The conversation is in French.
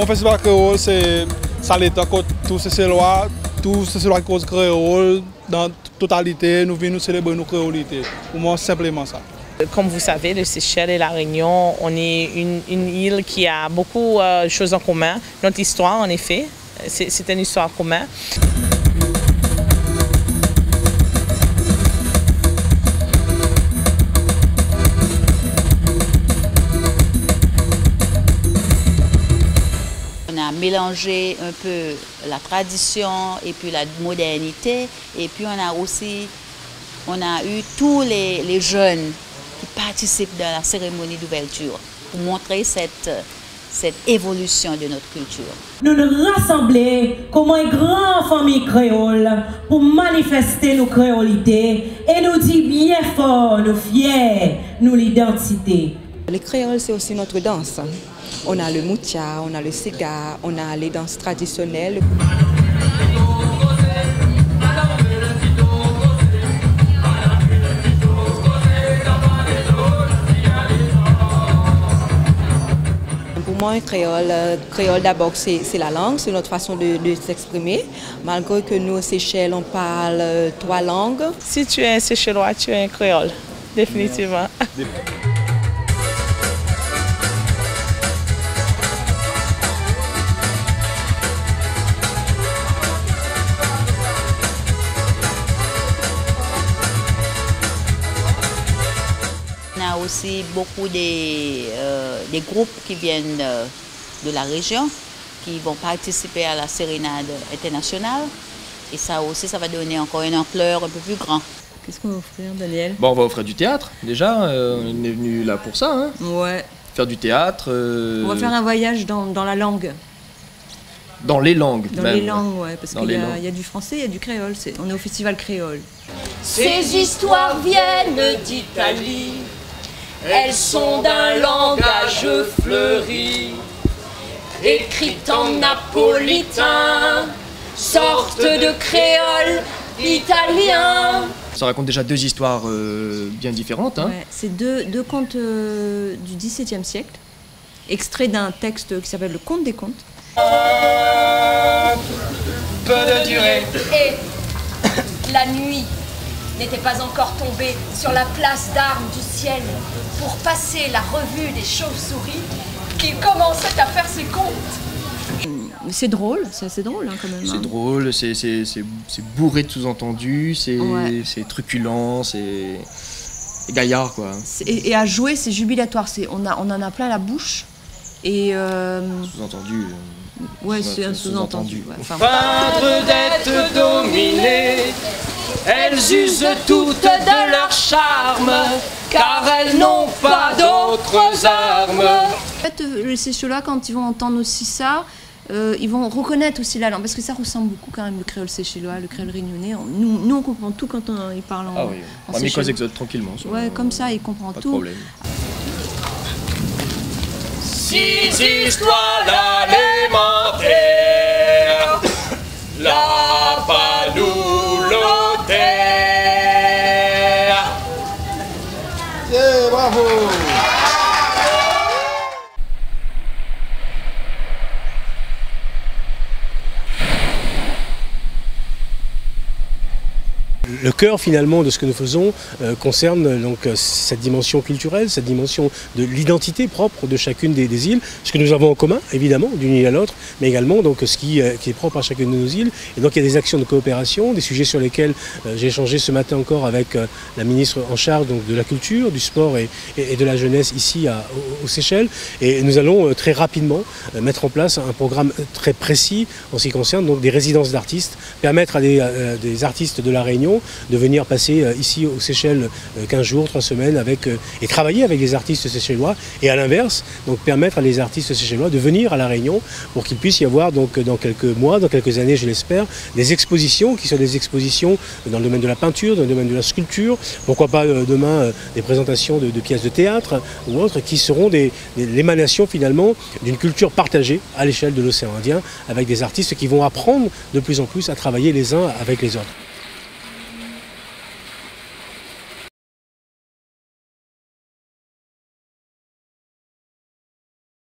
Mon festival créole, c'est ça l'État, tous ces Seychellois qui causent créole, dans la totalité, nous venons célébrer nos créolités. Pour moi, simplement ça. Comme vous savez, les Seychelles et La Réunion, on est une île qui a beaucoup de choses en commun. Notre histoire, en effet, c'est une histoire commune. On a mélangé un peu la tradition et puis la modernité. Et puis on a eu tous les jeunes qui participent dans la cérémonie d'ouverture pour montrer cette évolution de notre culture. Nous nous rassemblons comme une grande famille créole pour manifester nos créolités et nous dire bien fort, nous fiers, nous l'identité. Les créoles, c'est aussi notre danse. On a le moutia, on a le siga, on a les danses traditionnelles. Pour moi, un créole d'abord, c'est la langue, c'est notre façon de s'exprimer. Malgré que nous, aux Seychelles, on parle 3 langues. Si tu es un Seychellois, tu es un créole, définitivement. On a aussi beaucoup des groupes qui viennent de la région, qui vont participer à la sérénade internationale. Et ça aussi, ça va donner encore une ampleur un peu plus grande. Qu'est-ce qu'on va offrir, Daniel? Bon, on va offrir du théâtre, déjà. On est venu là pour ça. Hein. Ouais. Faire du théâtre. On va faire un voyage dans la langue. Dans les langues. Dans les langues, ouais. Parce qu'il y a du français, il y a du créole. On est au festival créole. Ces histoires viennent d'Italie. Elles sont d'un langage fleuri, écrites en napolitain, sorte de créole italien. Ça raconte déjà 2 histoires bien différentes. Hein. Ouais, c'est deux contes du XVIIe siècle, extraits d'un texte qui s'appelle Le Conte des Contes. Peu de durée. Et la nuit n'était pas encore tombée sur la place d'armes du ciel pour passer la revue des chauves-souris qui commençaient à faire ses comptes. C'est drôle, c'est assez drôle hein, quand même. C'est drôle, c'est bourré de sous-entendus, c'est truculent, c'est gaillard quoi. Et à jouer, c'est jubilatoire, on en a plein la bouche. Et sous-entendu. Ouais, c'est un sous-entendu. Ouais. Feindre d'être dominées, elles usent toutes de leur charme, car elles n'ont pas d'autres armes. En fait, les Seychellois, quand ils vont entendre aussi ça, ils vont reconnaître aussi la langue, parce que ça ressemble beaucoup quand même, le créole séchellois, le créole réunionnais. Nous on comprend tout quand ils parlent en oui, on va m'écouter exode tranquillement. Ouais, comme ça, ils comprennent tout. Pas de problème. 6 histoires alimentaires, la paloulotaire. Yeah, bravo! Le cœur finalement de ce que nous faisons concerne donc cette dimension culturelle, cette dimension de l'identité propre de chacune des îles, ce que nous avons en commun évidemment d'une île à l'autre, mais également donc ce qui est propre à chacune de nos îles. Et donc il y a des actions de coopération, des sujets sur lesquels j'ai échangé ce matin encore avec la ministre en charge donc, de la culture, du sport et de la jeunesse ici aux Seychelles. Et nous allons très rapidement mettre en place un programme très précis en ce qui concerne donc des résidences d'artistes, permettre à des artistes de la Réunion de venir passer ici aux Seychelles 15 jours, 3 semaines et travailler avec les artistes seychellois, et à l'inverse, donc permettre à les artistes seychellois de venir à La Réunion pour qu'il puisse y avoir donc dans quelques mois, dans quelques années je l'espère, des expositions qui sont des expositions dans le domaine de la peinture, dans le domaine de la sculpture, pourquoi pas demain des présentations de pièces de théâtre ou autres qui seront l'émanation finalement d'une culture partagée à l'échelle de l'océan Indien avec des artistes qui vont apprendre de plus en plus à travailler les uns avec les autres.